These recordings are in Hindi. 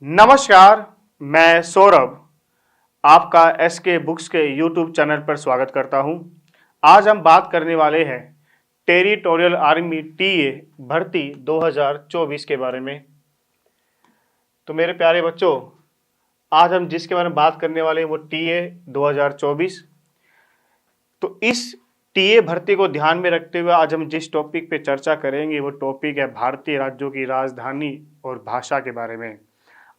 नमस्कार, मैं सौरभ आपका एसके बुक्स के यूट्यूब चैनल पर स्वागत करता हूं। आज हम बात करने वाले हैं टेरिटोरियल आर्मी टीए भर्ती 2024 के बारे में। तो मेरे प्यारे बच्चों, आज हम जिसके बारे में बात करने वाले हैं वो टीए 2024। तो इस टीए भर्ती को ध्यान में रखते हुए आज हम जिस टॉपिक पे चर्चा करेंगे वो टॉपिक है भारतीय राज्यों की राजधानी और भाषा के बारे में।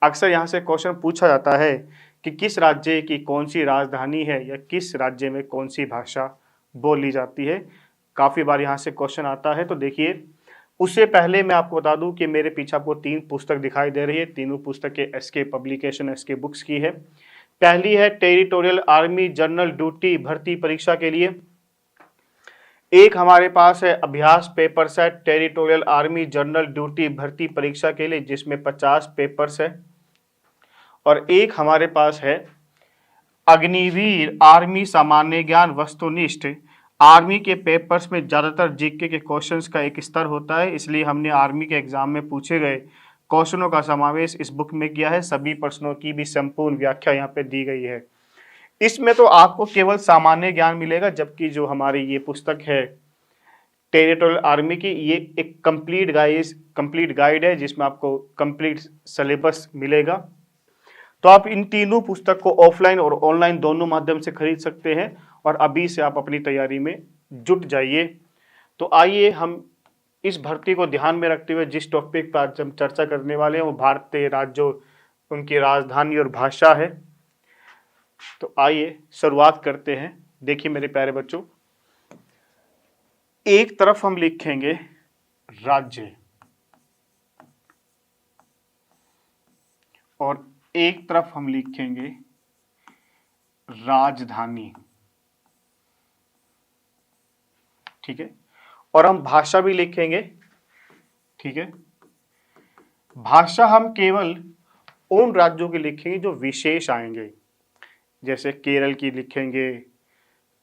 अक्सर यहाँ से क्वेश्चन पूछा जाता है कि किस राज्य की कौन सी राजधानी है या किस राज्य में कौन सी भाषा बोली जाती है। काफ़ी बार यहाँ से क्वेश्चन आता है। तो देखिए, उससे पहले मैं आपको बता दूं कि मेरे पीछे आपको 3 पुस्तक दिखाई दे रही है। तीनों पुस्तकें एसके पब्लिकेशन एसके बुक्स की है। पहली है टेरिटोरियल आर्मी जनरल ड्यूटी भर्ती परीक्षा के लिए। एक हमारे पास है अभ्यास paper set territorial army general duty भर्ती परीक्षा के लिए, जिसमें 50 पेपर्स है। और एक हमारे पास है अग्निवीर आर्मी सामान्य ज्ञान वस्तुनिष्ठ। आर्मी के पेपर्स में ज़्यादातर जीके के क्वेश्चंस का एक स्तर होता है, इसलिए हमने आर्मी के एग्जाम में पूछे गए क्वेश्चनों का समावेश इस बुक में किया है। सभी प्रश्नों की भी संपूर्ण व्याख्या यहाँ पे दी गई है। इसमें तो आपको केवल सामान्य ज्ञान मिलेगा, जबकि जो हमारी ये पुस्तक है टेरिटोरियल आर्मी की, ये एक कंप्लीट गाइड है जिसमें आपको कंप्लीट सिलेबस मिलेगा। तो आप इन तीनों पुस्तक को ऑफलाइन और ऑनलाइन दोनों माध्यम से खरीद सकते हैं और अभी से आप अपनी तैयारी में जुट जाइए। तो आइए हम इस भर्ती को ध्यान में रखते हुए जिस टॉपिक पर आज हम चर्चा करने वाले हैं वो भारतीय राज्यों, उनकी राजधानी और भाषा है। तो आइए शुरुआत करते हैं। देखिए मेरे प्यारे बच्चों, एक तरफ हम लिखेंगे राज्य और एक तरफ हम लिखेंगे राजधानी, ठीक है। और हम भाषा भी लिखेंगे, ठीक है। भाषा हम केवल उन राज्यों की लिखेंगे जो विशेष आएंगे, जैसे केरल की लिखेंगे,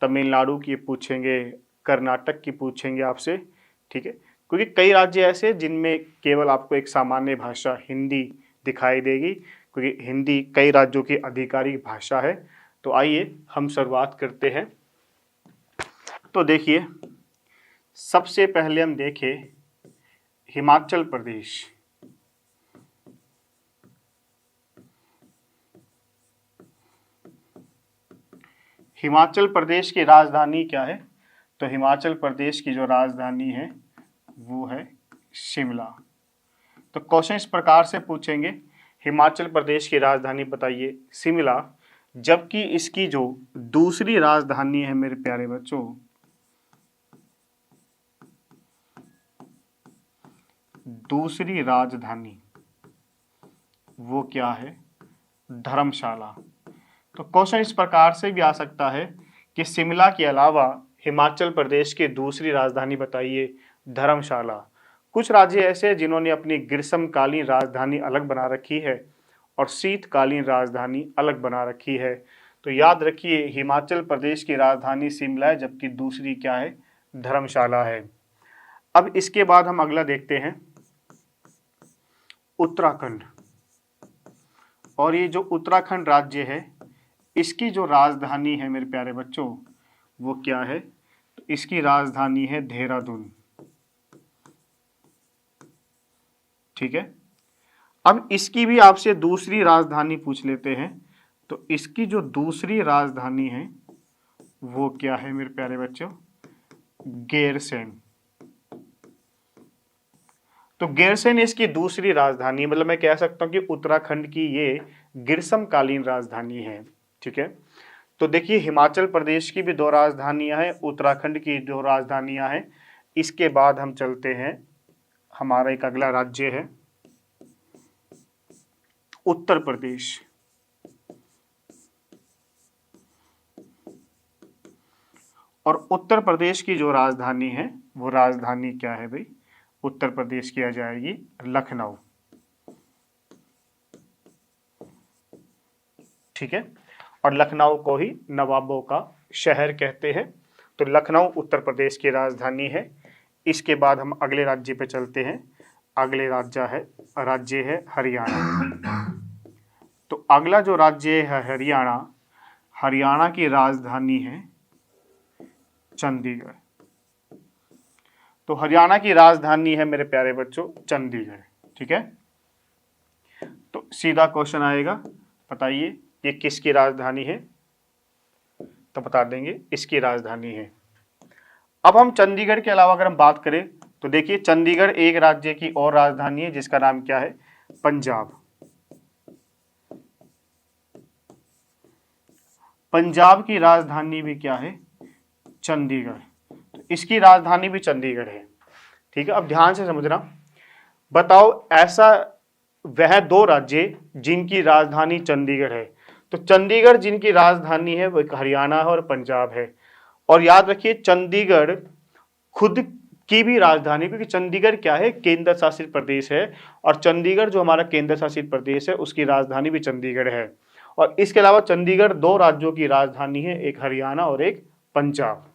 तमिलनाडु की पूछेंगे, कर्नाटक की पूछेंगे आपसे, ठीक है। क्योंकि कई राज्य ऐसे हैं जिनमें केवल आपको एक सामान्य भाषा हिंदी दिखाई देगी, क्योंकि हिंदी कई राज्यों की आधिकारिक भाषा है। तो आइए हम शुरुआत करते हैं। तो देखिए, सबसे पहले हम देखें हिमाचल प्रदेश। हिमाचल प्रदेश की राजधानी क्या है? तो हिमाचल प्रदेश की जो राजधानी है वो है शिमला। तो क्वेश्चन इस प्रकार से पूछेंगे, हिमाचल प्रदेश की राजधानी बताइए शिमला, जबकि इसकी जो दूसरी राजधानी है मेरे प्यारे बच्चों, दूसरी राजधानी वो क्या है? धर्मशाला। तो क्वेश्चन इस प्रकार से भी आ सकता है कि शिमला के अलावा हिमाचल प्रदेश की दूसरी राजधानी बताइए धर्मशाला। कुछ राज्य ऐसे हैं जिन्होंने अपनी ग्रीष्मकालीन राजधानी अलग बना रखी है और शीतकालीन राजधानी अलग बना रखी है। तो याद रखिए, हिमाचल प्रदेश की राजधानी शिमला है, जबकि दूसरी क्या है? धर्मशाला है। अब इसके बाद हम अगला देखते हैं उत्तराखंड। और ये जो उत्तराखंड राज्य है, इसकी जो राजधानी है मेरे प्यारे बच्चों वो क्या है? तो इसकी राजधानी है देहरादून, ठीक है। अब इसकी भी आपसे दूसरी राजधानी पूछ लेते हैं। तो इसकी जो दूसरी राजधानी है वो क्या है मेरे प्यारे बच्चों? गैरसैंण। तो गैरसैंण इसकी दूसरी राजधानी, मतलब मैं कह सकता हूं कि उत्तराखंड की ये ग्रीष्मकालीन राजधानी है, ठीक है। तो देखिए, हिमाचल प्रदेश की भी 2 राजधानियां हैं, उत्तराखंड की 2 राजधानियां हैं। इसके बाद हम चलते हैं, हमारा एक अगला राज्य है उत्तर प्रदेश। और उत्तर प्रदेश की जो राजधानी है वो राजधानी क्या है भाई? उत्तर प्रदेश की आ जाएगी लखनऊ, ठीक है। और लखनऊ को ही नवाबों का शहर कहते हैं। तो लखनऊ उत्तर प्रदेश की राजधानी है। इसके बाद हम अगले राज्य पे चलते हैं। अगले राज्य है हरियाणा। तो अगला जो राज्य है हरियाणा, हरियाणा की राजधानी है चंडीगढ़। तो हरियाणा की राजधानी है मेरे प्यारे बच्चों चंडीगढ़, ठीक है। तो सीधा क्वेश्चन आएगा, बताइए ये किसकी राजधानी है, तो बता देंगे इसकी राजधानी है। अब हम चंडीगढ़ के अलावा अगर हम बात करें तो देखिए चंडीगढ़ एक राज्य की और राजधानी है जिसका नाम क्या है, पंजाब। पंजाब की राजधानी भी क्या है, चंडीगढ़। तो इसकी राजधानी भी चंडीगढ़ है, ठीक है। अब ध्यान से समझना, बताओ ऐसा वह दो राज्य जिनकी राजधानी चंडीगढ़ है। तो चंडीगढ़ जिनकी राजधानी है वो एक हरियाणा है और पंजाब है। और याद रखिए चंडीगढ़ खुद की भी राजधानी, क्योंकि चंडीगढ़ क्या है, केंद्र शासित प्रदेश है, और चंडीगढ़ जो हमारा केंद्र शासित प्रदेश है उसकी राजधानी भी चंडीगढ़ है। और इसके अलावा चंडीगढ़ दो राज्यों की राजधानी है, एक हरियाणा और एक पंजाब।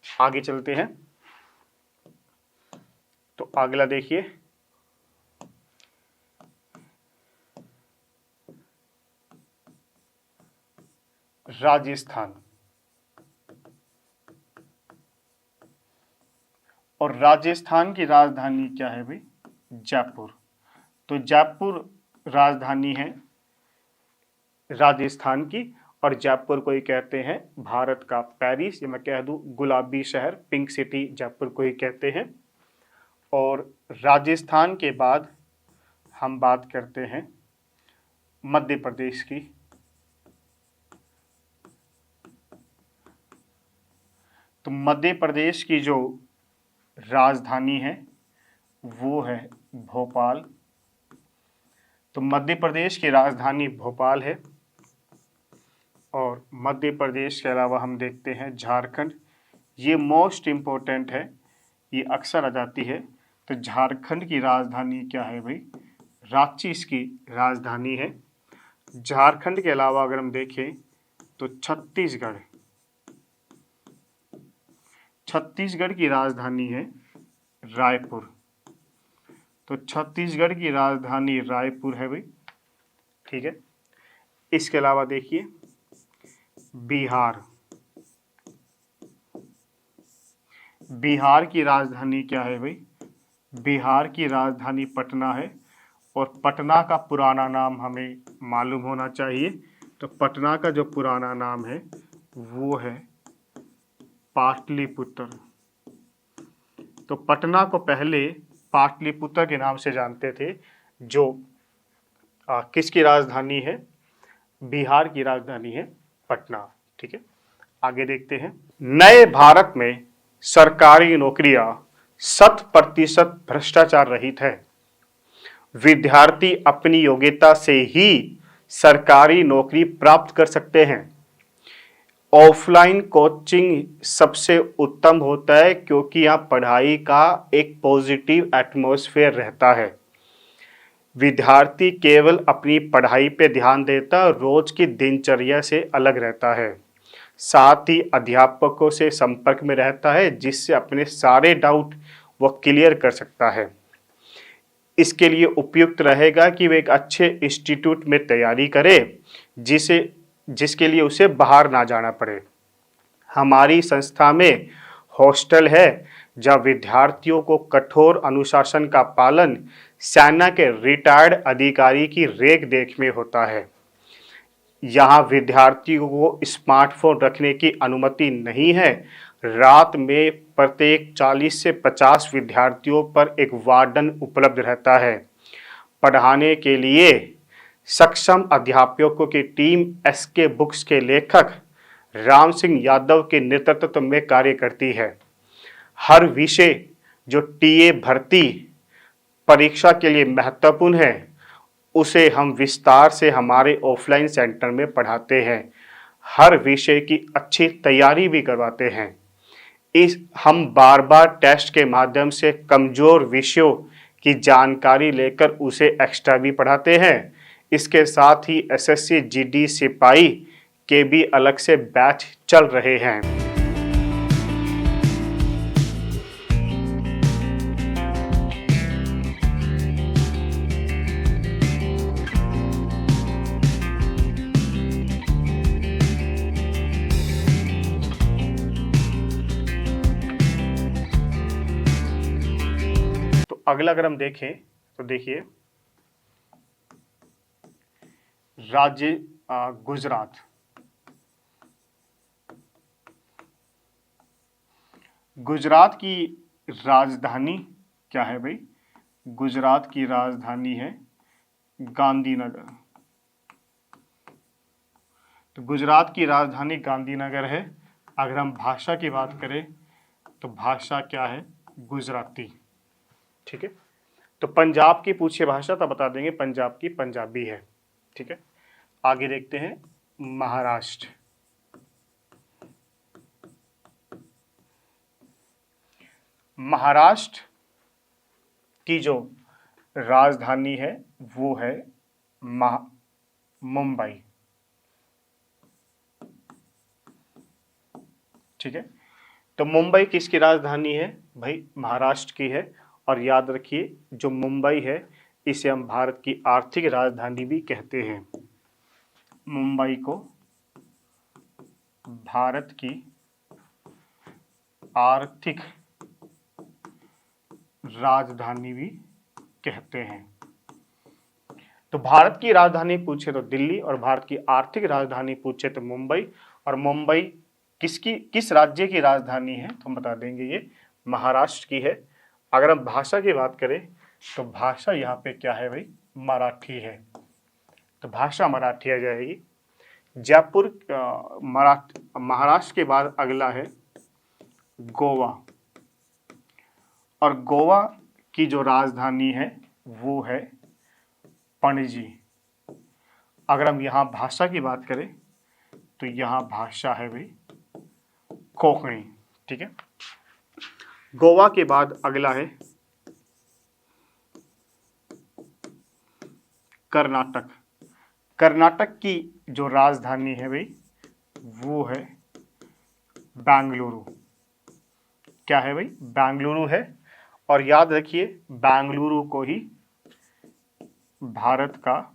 आगे चलते हैं, तो अगला देखिए, राजस्थान। और राजस्थान की राजधानी क्या है भाई, जयपुर। तो जयपुर राजधानी है राजस्थान की, और जयपुर को ही कहते हैं भारत का पेरिस, या मैं कह दूं गुलाबी शहर, पिंक सिटी, जयपुर को ही कहते हैं। और राजस्थान के बाद हम बात करते हैं मध्य प्रदेश की। तो मध्य प्रदेश की जो राजधानी है वो है भोपाल। तो मध्य प्रदेश की राजधानी भोपाल है। और मध्य प्रदेश के अलावा हम देखते हैं झारखंड, ये मोस्ट इम्पोर्टेंट है, ये अक्सर आ जाती है। तो झारखंड की राजधानी क्या है भाई, रांची इसकी राजधानी है। झारखंड के अलावा अगर हम देखें तो छत्तीसगढ़, छत्तीसगढ़ की राजधानी है रायपुर। तो छत्तीसगढ़ की राजधानी रायपुर है भाई, ठीक है। इसके अलावा देखिए बिहार, बिहार की राजधानी क्या है भाई, बिहार की राजधानी पटना है। और पटना का पुराना नाम हमें मालूम होना चाहिए। तो पटना का जो पुराना नाम है वो है पाटलिपुत्र। तो पटना को पहले पाटलिपुत्र के नाम से जानते थे, जो किसकी राजधानी है, बिहार की राजधानी है पटना, ठीक है। आगे देखते हैं, नए भारत में सरकारी नौकरियां 100% भ्रष्टाचार रहित है। विद्यार्थी अपनी योग्यता से ही सरकारी नौकरी प्राप्त कर सकते हैं। ऑफलाइन कोचिंग सबसे उत्तम होता है क्योंकि यहाँ पढ़ाई का एक पॉजिटिव एटमॉस्फेयर रहता है। विद्यार्थी केवल अपनी पढ़ाई पे ध्यान देता है, रोज की दिनचर्या से अलग रहता है। साथ ही अध्यापकों से संपर्क में रहता है जिससे अपने सारे डाउट वो क्लियर कर सकता है। इसके लिए उपयुक्त रहेगा कि वे एक अच्छे इंस्टीट्यूट में तैयारी करे जिसके लिए उसे बाहर ना जाना पड़े। हमारी संस्था में हॉस्टल है जहाँ विद्यार्थियों को कठोर अनुशासन का पालन सेना के रिटायर्ड अधिकारी की रेख देख में होता है। यहाँ विद्यार्थियों को स्मार्टफोन रखने की अनुमति नहीं है। रात में प्रत्येक 40 से 50 विद्यार्थियों पर एक वार्डन उपलब्ध रहता है। पढ़ाने के लिए सक्षम अध्यापकों की टीम एसके बुक्स के लेखक राम सिंह यादव के नेतृत्व में कार्य करती है। हर विषय जो टीए भर्ती परीक्षा के लिए महत्वपूर्ण है उसे हम विस्तार से हमारे ऑफलाइन सेंटर में पढ़ाते हैं। हर विषय की अच्छी तैयारी भी करवाते हैं। हम बार बार टेस्ट के माध्यम से कमजोर विषयों की जानकारी लेकर उसे एक्स्ट्रा भी पढ़ाते हैं। इसके साथ ही एसएससी जीडी सिपाही के भी अलग से बैच चल रहे हैं। अगला अगर हम देखें तो देखिए राज्य गुजरात। गुजरात की राजधानी क्या है भाई? गुजरात की राजधानी है गांधीनगर। तो गुजरात की राजधानी गांधीनगर है। अगर हम भाषा की बात करें तो भाषा क्या है? गुजराती। ठीक है। तो पंजाब की पूछिए भाषा तो बता देंगे पंजाब की पंजाबी है। ठीक है। आगे देखते हैं महाराष्ट्र। महाराष्ट्र की जो राजधानी है वो है मुंबई। ठीक है। तो मुंबई किसकी राजधानी है भाई? महाराष्ट्र की है। और याद रखिए जो मुंबई है इसे हम भारत की आर्थिक राजधानी भी कहते हैं। मुंबई को भारत की आर्थिक राजधानी भी कहते हैं। तो भारत की राजधानी पूछे तो दिल्ली और भारत की आर्थिक राजधानी पूछे तो मुंबई। और मुंबई किस राज्य की राजधानी है तो हम बता देंगे ये महाराष्ट्र की है। अगर हम भाषा की बात करें तो भाषा यहाँ पे क्या है भाई? मराठी है। तो भाषा मराठी आ जाएगी। जयपुर महाराष्ट्र के बाद अगला है गोवा। और गोवा की जो राजधानी है वो है पणजी। अगर हम यहाँ भाषा की बात करें तो यहाँ भाषा है भाई कोंकणी। ठीक है। गोवा के बाद अगला है कर्नाटक। कर्नाटक की जो राजधानी है भाई वो है बेंगलुरु। क्या है भाई? बेंगलुरु है। और याद रखिए बेंगलुरु को ही भारत का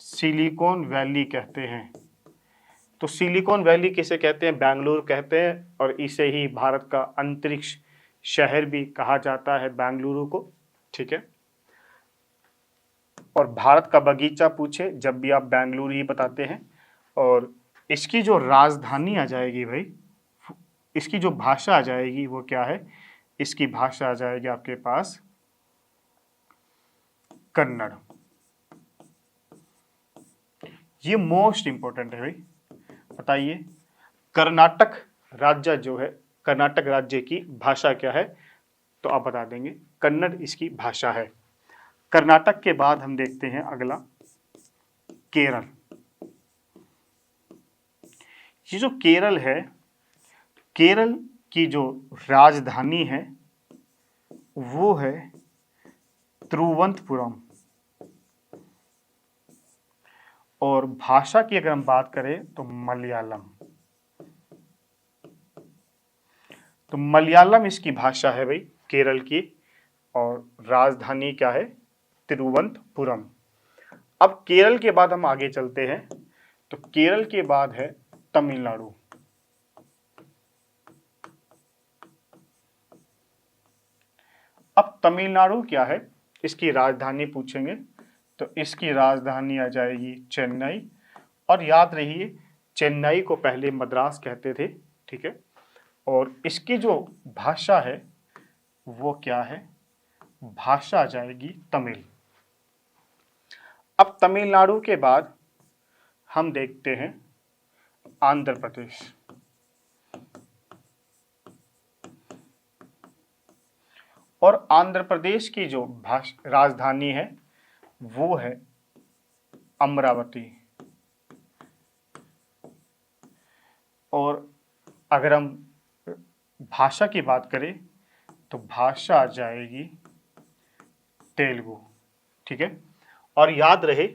सिलिकॉन वैली कहते हैं। तो सिलिकॉन वैली किसे कहते हैं? बेंगलुरु कहते हैं। और इसे ही भारत का अंतरिक्ष शहर भी कहा जाता है बेंगलुरु को। ठीक है। और भारत का बगीचा पूछे जब भी आप बेंगलुरु ही बताते हैं। और इसकी जो राजधानी आ जाएगी भाई, इसकी जो भाषा आ जाएगी वो क्या है? इसकी भाषा आ जाएगी आपके पास कन्नड़। ये मोस्ट इंपॉर्टेंट है भाई। बताइए कर्नाटक राज्य जो है, कर्नाटक राज्य की भाषा क्या है? तो आप बता देंगे कन्नड़ इसकी भाषा है। कर्नाटक के बाद हम देखते हैं अगला केरल। ये जो केरल है, केरल की जो राजधानी है वो है तिरुवनंतपुरम। और भाषा की अगर हम बात करें तो मलयालम। तो मलयालम इसकी भाषा है भाई केरल की। और राजधानी क्या है? तिरुवनंतपुरम। अब केरल के बाद हम आगे चलते हैं। तो केरल के बाद है तमिलनाडु। अब तमिलनाडु क्या है? इसकी राजधानी पूछेंगे तो इसकी राजधानी आ जाएगी चेन्नई। और याद रहिए चेन्नई को पहले मद्रास कहते थे। ठीक है। और इसकी जो भाषा है वो क्या है? भाषा आ जाएगी तमिल। अब तमिलनाडु के बाद हम देखते हैं आंध्र प्रदेश। और आंध्र प्रदेश की जो राजधानी है वो है अमरावती। और अगर हम भाषा की बात करें तो भाषा आ जाएगी तेलुगु। ठीक है। और याद रहे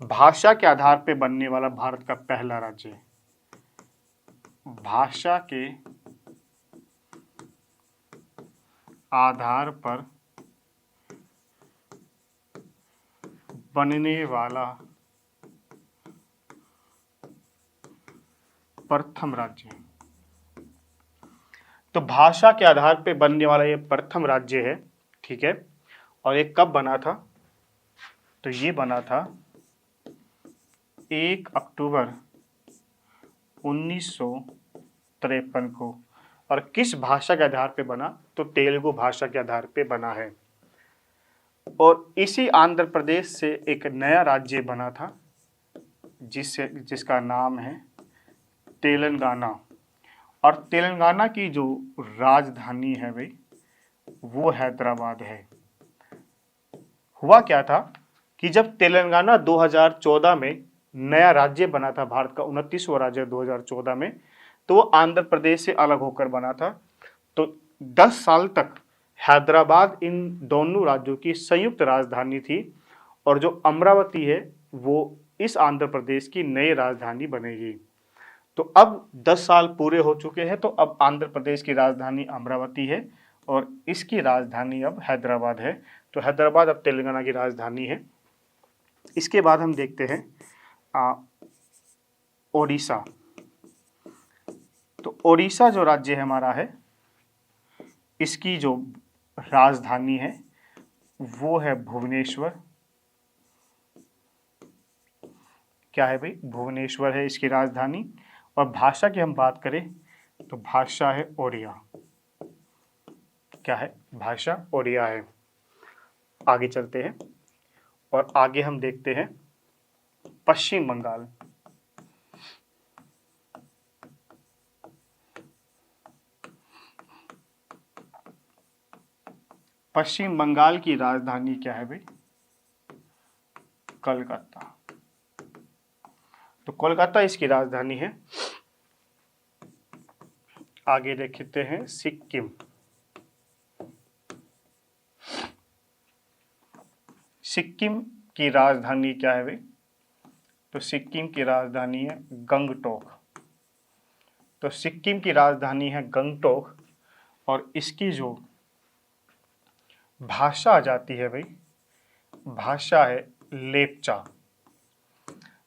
भाषा के आधार पर बनने वाला भारत का पहला राज्य है। भाषा के आधार पर बनने वाला प्रथम राज्य। तो भाषा के आधार पे बनने वाला ये प्रथम राज्य है, ठीक है। और ये कब बना था? तो ये बना था 1 अक्टूबर 1953 को। और किस भाषा के आधार पे बना? तो तेलुगु भाषा के आधार पे बना है। और इसी आंध्र प्रदेश से एक नया राज्य बना था जिसका नाम है तेलंगाना। और तेलंगाना की जो राजधानी है भाई, वो हैदराबाद है। हुआ क्या था कि जब तेलंगाना 2014 में नया राज्य बना था, भारत का 29वां राज्य 2014 में, तो वो आंध्र प्रदेश से अलग होकर बना था। तो 10 साल तक हैदराबाद इन दोनों राज्यों की संयुक्त राजधानी थी। और जो अमरावती है वो इस आंध्र प्रदेश की नई राजधानी बनेगी। तो अब 10 साल पूरे हो चुके हैं, तो अब आंध्र प्रदेश की राजधानी अमरावती है और इसकी राजधानी अब हैदराबाद है। तो हैदराबाद अब तेलंगाना की राजधानी है। इसके बाद हम देखते हैं ओडिशा। तो ओडिशा जो राज्य है हमारा है, इसकी जो राजधानी है वो है भुवनेश्वर। क्या है भाई? भुवनेश्वर है इसकी राजधानी। और भाषा की हम बात करें तो भाषा है ओडिया। क्या है? भाषा ओडिया है। आगे चलते हैं और आगे हम देखते हैं पश्चिम बंगाल। पश्चिम बंगाल की राजधानी क्या है भाई? कलकत्ता। तो कोलकाता इसकी राजधानी है। आगे देखते हैं सिक्किम। सिक्किम की राजधानी क्या है भाई? तो सिक्किम की राजधानी है गंगटोक। तो सिक्किम की राजधानी है गंगटोक और इसकी जो भाषा आ जाती है भाई, भाषा है लेपचा।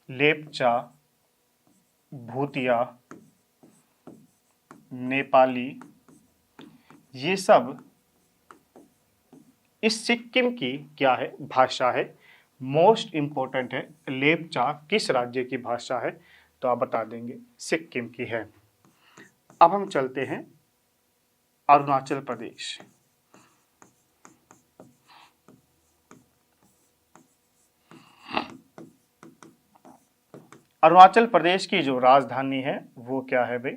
लेपचा, भूतिया, नेपाली, ये सब इस सिक्किम की क्या है? भाषा है। मोस्ट इंपॉर्टेंट है, लेपचा किस राज्य की भाषा है? तो आप बता देंगे सिक्किम की है। अब हम चलते हैं अरुणाचल प्रदेश। अरुणाचल प्रदेश की जो राजधानी है वो क्या है भाई?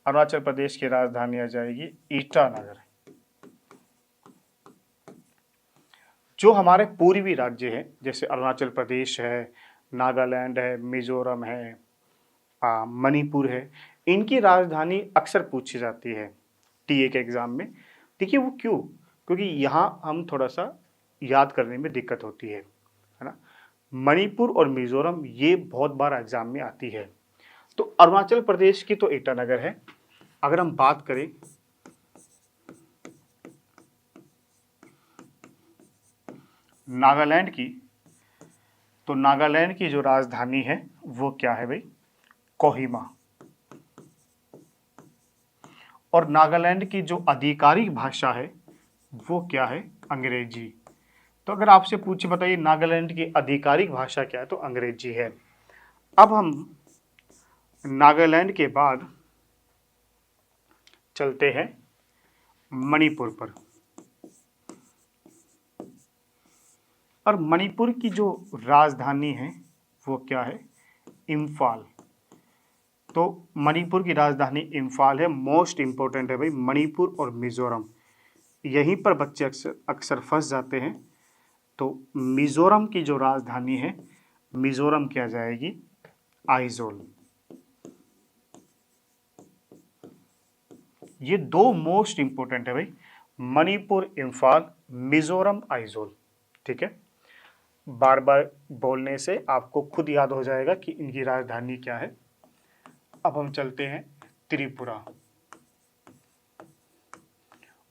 अरुणाचल प्रदेश की राजधानी आ जाएगी ईटानगर। जो हमारे पूर्वी राज्य हैं जैसे अरुणाचल प्रदेश है, नागालैंड है, मिजोरम है, मणिपुर है, इनकी राजधानी अक्सर पूछी जाती है टीए के एग्जाम में। देखिए वो क्यों? क्योंकि यहाँ हम थोड़ा सा याद करने में दिक्कत होती है ना। मणिपुर और मिजोरम ये बहुत बार एग्जाम में आती है। तो अरुणाचल प्रदेश की तो ईटानगर है। अगर हम बात करें नागालैंड की, तो नागालैंड की जो राजधानी है वो क्या है भाई? कोहिमा। और नागालैंड की जो आधिकारिक भाषा है वो क्या है? अंग्रेजी। तो अगर आपसे पूछे बताइए नागालैंड की आधिकारिक भाषा क्या है? तो अंग्रेजी है। अब हम नागालैंड के बाद चलते हैं मणिपुर पर। और मणिपुर की जो राजधानी है वो क्या है? इम्फाल। तो मणिपुर की राजधानी इम्फाल है। मोस्ट इंपॉर्टेंट है भाई, मणिपुर और मिजोरम, यहीं पर बच्चे अक्सर अक्सर फंस जाते हैं। तो मिजोरम की जो राजधानी है, मिजोरम क्या जाएगी? आइजोल। ये दो मोस्ट इंपॉर्टेंट है भाई, मणिपुर इम्फाल, मिजोरम आइजोल। ठीक है, बार बार बोलने से आपको खुद याद हो जाएगा कि इनकी राजधानी क्या है। अब हम चलते हैं त्रिपुरा।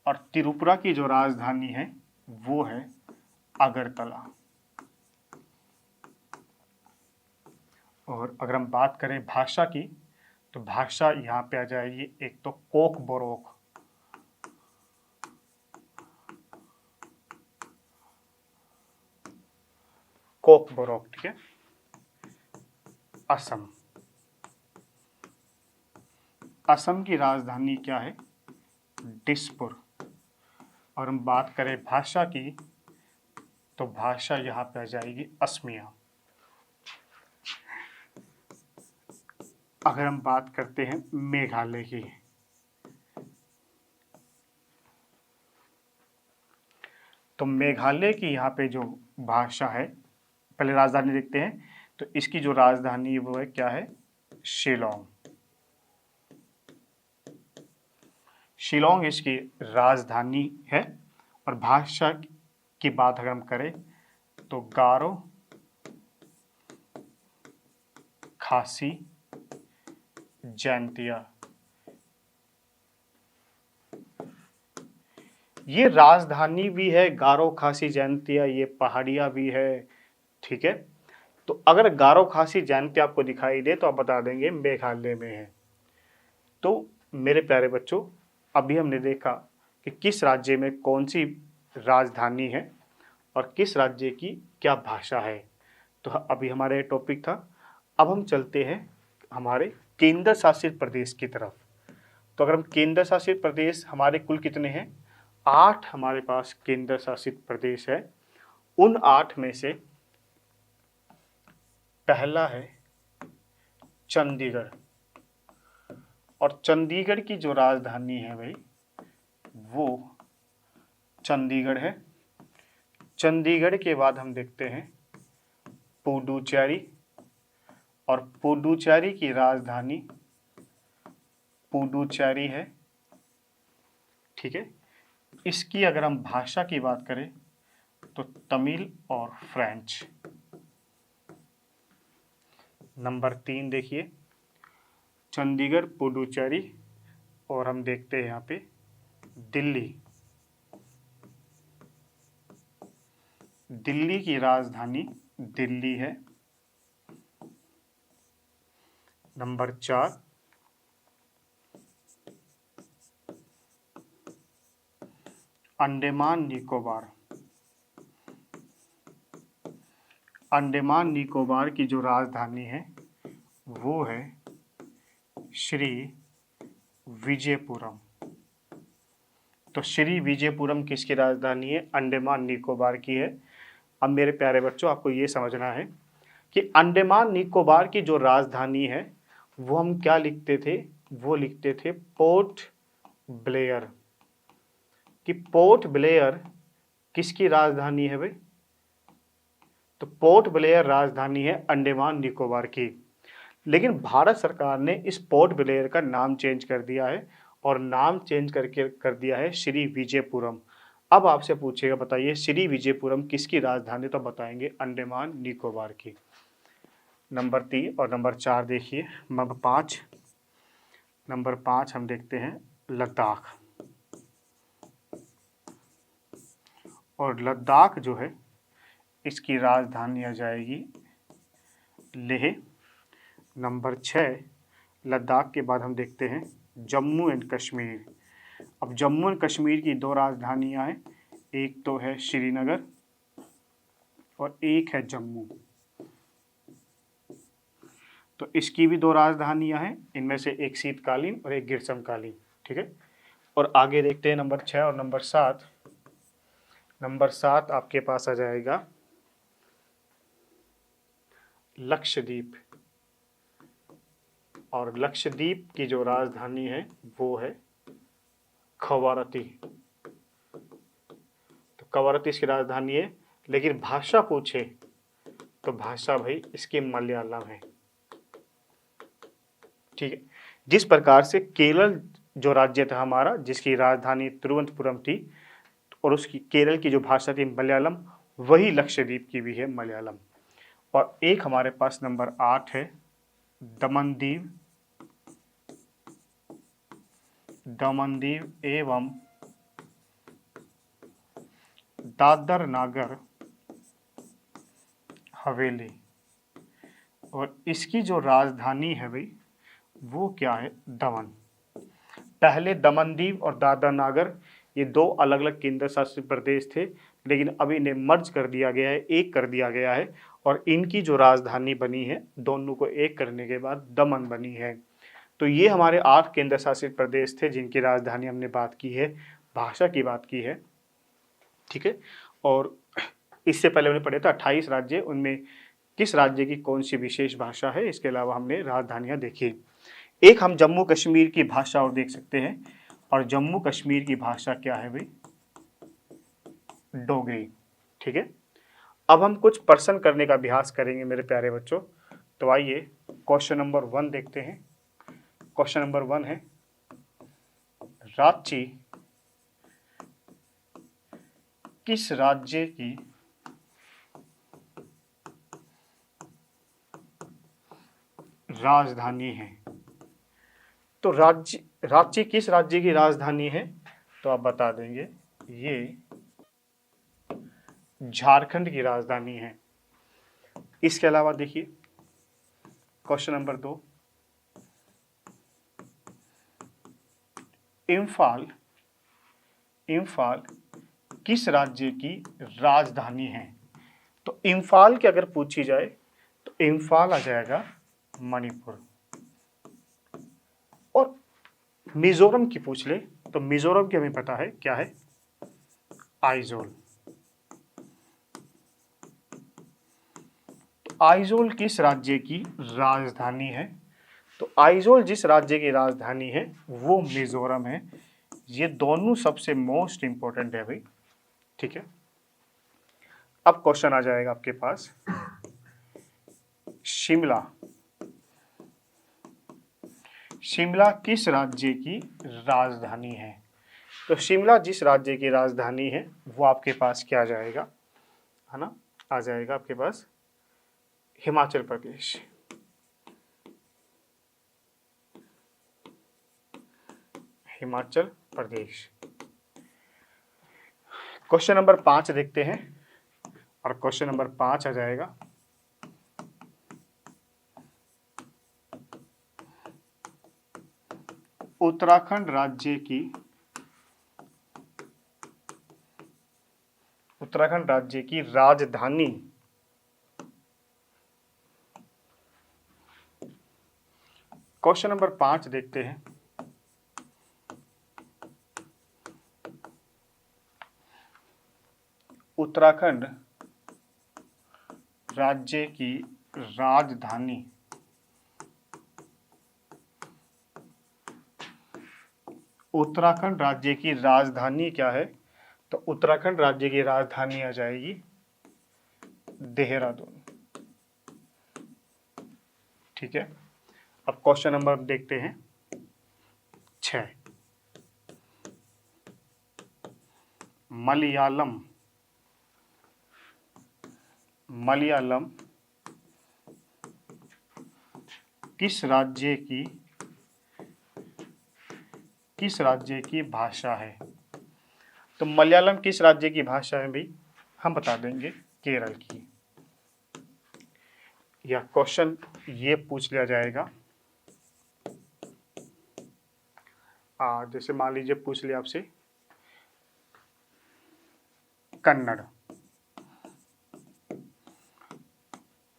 और त्रिपुरा की जो राजधानी है वो है अगरतला। और अगर हम बात करें भाषा की तो भाषा यहाँ पे आ जाएगी एक तो कोक बोरोक, कोक बोरोक, ठीक है। असम, असम की राजधानी क्या है? दिसपुर। और हम बात करें भाषा की, तो भाषा यहाँ पे आ जाएगी असमिया। अगर हम बात करते हैं मेघालय की, तो मेघालय की यहाँ पे जो भाषा है, पहले राजधानी देखते हैं। तो इसकी जो राजधानी है वो है क्या है? शिलोंग। शिलोंग इसकी राजधानी है। और भाषा की बात अगर हम करें तो गारो, खासी, जैंतिया, ये राजधानी भी है। गारो, खासी, जैंतिया ये पहाड़ियाँ भी है, ठीक है। तो अगर गारो, खासी, जैंतिया आपको दिखाई दे तो आप बता देंगे मेघालय में है। तो मेरे प्यारे बच्चों, अभी हमने देखा कि किस राज्य में कौन सी राजधानी है और किस राज्य की क्या भाषा है। तो अभी हमारे टॉपिक था। अब हम चलते हैं हमारे केंद्र शासित प्रदेश की तरफ। तो अगर हम केंद्र शासित प्रदेश, हमारे कुल कितने हैं? 8 हमारे पास केंद्र शासित प्रदेश है। उन 8 में से पहला है चंडीगढ़। और चंडीगढ़ की जो राजधानी है भाई, वो चंडीगढ़ है। चंडीगढ़ के बाद हम देखते हैं पुडुचेरी। और पुडुचेरी की राजधानी पुडुचेरी है, ठीक है। इसकी अगर हम भाषा की बात करें तो तमिल और फ्रेंच। नंबर 3 देखिए, चंडीगढ़, पुडुचेरी, और हम देखते हैं यहाँ पे दिल्ली। दिल्ली की राजधानी दिल्ली है। नंबर 4 अंडमान निकोबार। अंडमान निकोबार की जो राजधानी है वो है श्री विजयपुरम। तो श्री विजयपुरम किसकी राजधानी है? अंडमान निकोबार की है। अब मेरे प्यारे बच्चों, आपको ये समझना है कि अंडमान निकोबार की जो राजधानी है वो हम क्या लिखते थे? वो लिखते थे पोर्ट ब्लेयर। कि पोर्ट ब्लेयर किसकी राजधानी है भाई? तो पोर्ट ब्लेयर राजधानी है अंडमान निकोबार की। लेकिन भारत सरकार ने इस पोर्ट ब्लेयर का नाम चेंज कर दिया है, और नाम चेंज करके कर दिया है श्री विजयपुरम। अब आपसे पूछेगा, बताइए श्री विजयपुरम किसकी राजधानी? तो बताएंगे अंडमान निकोबार की। नंबर 3 और नंबर 4 देखिए। नंबर 5 हम देखते हैं लद्दाख। और लद्दाख जो है इसकी राजधानी आ जाएगी लेह। नंबर 6 लद्दाख के बाद हम देखते हैं जम्मू एंड कश्मीर। अब जम्मू एंड कश्मीर की 2 राजधानियां हैं, एक तो है श्रीनगर और एक है जम्मू। तो इसकी भी 2 राजधानियां हैं, इनमें से एक शीतकालीन और एक ग्रीष्मकालीन, ठीक है। और आगे देखते हैं नंबर 6 और नंबर 7। नंबर 7 आपके पास आ जाएगा लक्षद्वीप। और लक्षद्वीप की जो राजधानी है वो है कवरत्ती। तो कवरत्ती इसकी राजधानी है। लेकिन भाषा पूछे तो भाषा भाई इसकी मलयालम है, ठीक है। जिस प्रकार से केरल जो राज्य था हमारा, जिसकी राजधानी तिरुवनंतपुरम थी, और उसकी केरल की जो भाषा थी मलयालम, वही लक्षद्वीप की भी है मलयालम। और एक हमारे पास नंबर 8 है दमन दीव एवं दादर नागर हवेली। और इसकी जो राजधानी है भाई वो क्या है? दमन। पहले दमनदीव और दादरा नागर ये दो अलग अलग केंद्र शासित प्रदेश थे, लेकिन अब इन्हें मर्ज कर दिया गया है, एक कर दिया गया है, और इनकी जो राजधानी बनी है, दोनों को एक करने के बाद दमन बनी है। तो ये हमारे 8 केंद्र शासित प्रदेश थे जिनकी राजधानी हमने बात की है, भाषा की बात की है। ठीक है, और इससे पहले हमने पढ़े थे 28 राज्य, उनमें किस राज्य की कौन सी विशेष भाषा है, इसके अलावा हमने राजधानियां देखी। एक हम जम्मू कश्मीर की भाषा और देख सकते हैं, और जम्मू कश्मीर की भाषा क्या है भाई? डोगरी। ठीक है, अब हम कुछ प्रश्न करने का अभ्यास करेंगे मेरे प्यारे बच्चों। तो आइए क्वेश्चन नंबर 1 देखते हैं। क्वेश्चन नंबर 1 है, रांची किस राज्य की राजधानी है? तो रांची किस राज्य की राजधानी है? तो आप बता देंगे ये झारखंड की राजधानी है। इसके अलावा देखिए क्वेश्चन नंबर 2, इम्फाल किस राज्य की राजधानी है? तो इम्फाल की अगर पूछी जाए तो इम्फाल आ जाएगा मणिपुर। और मिजोरम की पूछ ले तो मिजोरम की हमें पता है क्या है? आइजोल। तो आइजोल किस राज्य की राजधानी है? तो आइजोल जिस राज्य की राजधानी है वो मिजोरम है। ये दोनों सबसे मोस्ट इंपॉर्टेंट है भाई। ठीक है, अब क्वेश्चन आ जाएगा आपके पास, शिमला किस राज्य की राजधानी है? तो शिमला जिस राज्य की राजधानी है वो आपके पास क्या आ जाएगा, है ना? आ जाएगा आपके पास हिमाचल प्रदेश। हिमाचल प्रदेश। क्वेश्चन नंबर 5 देखते हैं, और क्वेश्चन नंबर 5 आ जाएगा, उत्तराखंड राज्य की राजधानी क्वेश्चन नंबर 5 देखते हैं, उत्तराखंड राज्य की राजधानी उत्तराखंड राज्य की राजधानी क्या है? तो उत्तराखंड राज्य की राजधानी आ जाएगी देहरादून। ठीक है, अब क्वेश्चन नंबर देखते हैं 6, मलयालम किस राज्य की भाषा है? तो मलयालम किस राज्य की भाषा है भाई? हम बता देंगे केरल की। या क्वेश्चन ये पूछ लिया जाएगा, जैसे मान लीजिए पूछ लिया आपसे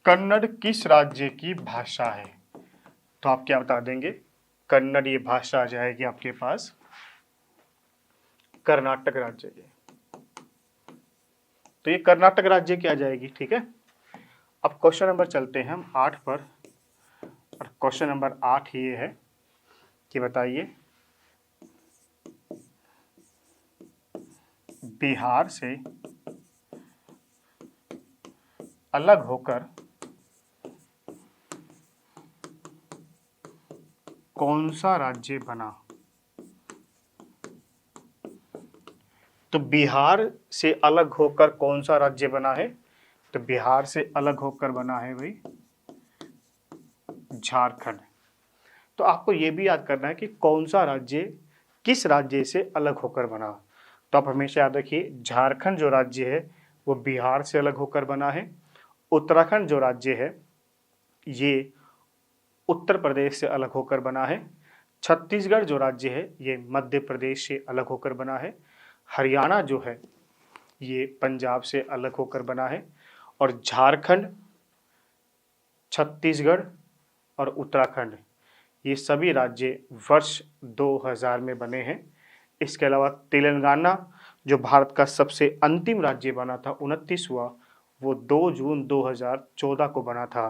कन्नड़ किस राज्य की भाषा है? तो आप क्या बता देंगे? कन्नड़ ये भाषा आ जाएगी आपके पास कर्नाटक राज्य की। तो ये कर्नाटक राज्य की आ जाएगी। ठीक है, अब क्वेश्चन नंबर चलते हैं हम 8 पर, और क्वेश्चन नंबर 8 ये है कि बताइए बिहार से अलग होकर कौन सा राज्य बना? तो बिहार से अलग होकर कौन सा राज्य बना है? तो बिहार से अलग होकर बना है भाई झारखंड। तो आपको यह भी याद करना है कि कौन सा राज्य किस राज्य से अलग होकर बना। तो आप हमेशा याद रखिए, झारखंड जो राज्य है वो बिहार से अलग होकर बना है। उत्तराखंड जो राज्य है ये उत्तर प्रदेश से अलग होकर बना है। छत्तीसगढ़ जो राज्य है ये मध्य प्रदेश से अलग होकर बना है। हरियाणा जो है ये पंजाब से अलग होकर बना है। और झारखंड, छत्तीसगढ़ और उत्तराखंड ये सभी राज्य वर्ष 2000 में बने हैं। इसके अलावा तेलंगाना जो भारत का सबसे अंतिम राज्य बना था 29वां, वो 2 जून 2014 को बना था।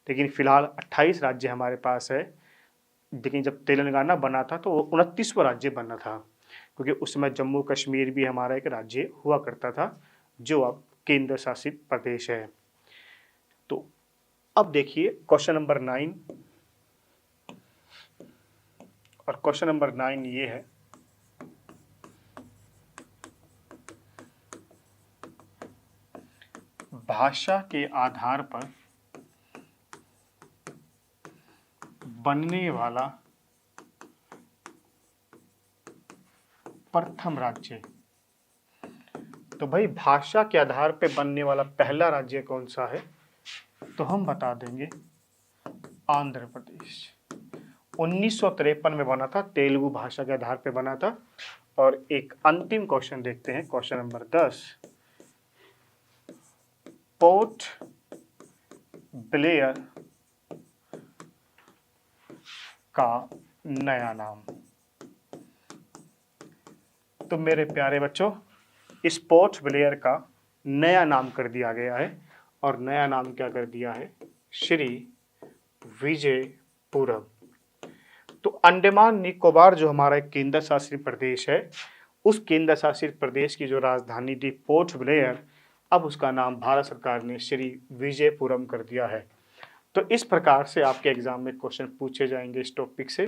लेकिन फिलहाल 28 राज्य हमारे पास है। लेकिन जब तेलंगाना बना था तो वो 29वां राज्य बना था, क्योंकि उस समय जम्मू कश्मीर भी हमारा एक राज्य हुआ करता था जो अब केंद्र शासित प्रदेश है। तो अब देखिए क्वेश्चन नंबर 9, और क्वेश्चन नंबर 9 ये है, भाषा के आधार पर बनने वाला प्रथम राज्य। तो भाई भाषा के आधार पर बनने वाला पहला राज्य कौन सा है, तो हम बता देंगे आंध्र प्रदेश। 1953 में बना था, तेलुगु भाषा के आधार पर बना था। और एक अंतिम क्वेश्चन देखते हैं, क्वेश्चन नंबर 10, पोर्ट ब्लेयर का नया नाम। तो मेरे प्यारे बच्चों, इस पोर्ट ब्लेयर का नया नाम कर दिया गया है। और नया नाम क्या कर दिया है, श्री विजयपुरम। तो अंडमान निकोबार जो हमारा एक केंद्र शासित प्रदेश है, उस केंद्र शासित प्रदेश की जो राजधानी थी पोर्ट ब्लेयर, अब उसका नाम भारत सरकार ने श्री विजयपुरम कर दिया है। तो इस प्रकार से आपके एग्जाम में क्वेश्चन पूछे जाएंगे इस टॉपिक से।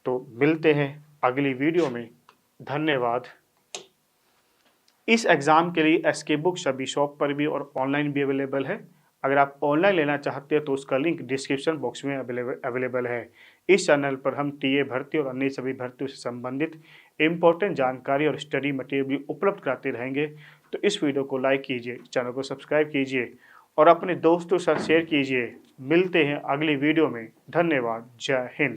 तो मिलते हैं अगली वीडियो में। धन्यवाद। इस एग्ज़ाम के लिए एसके बुक्स अभी शॉप पर भी और ऑनलाइन भी अवेलेबल है। अगर आप ऑनलाइन लेना चाहते हैं तो उसका लिंक डिस्क्रिप्शन बॉक्स में अवेलेबल है। इस चैनल पर हम टीए भर्ती और अन्य सभी भर्तियों से संबंधित इम्पोर्टेंट जानकारी और स्टडी मटेरियल भी उपलब्ध कराते रहेंगे। तो इस वीडियो को लाइक कीजिए, चैनल को सब्सक्राइब कीजिए और अपने दोस्तों के साथ शेयर कीजिए। मिलते हैं अगली वीडियो में। धन्यवाद। जय हिंद।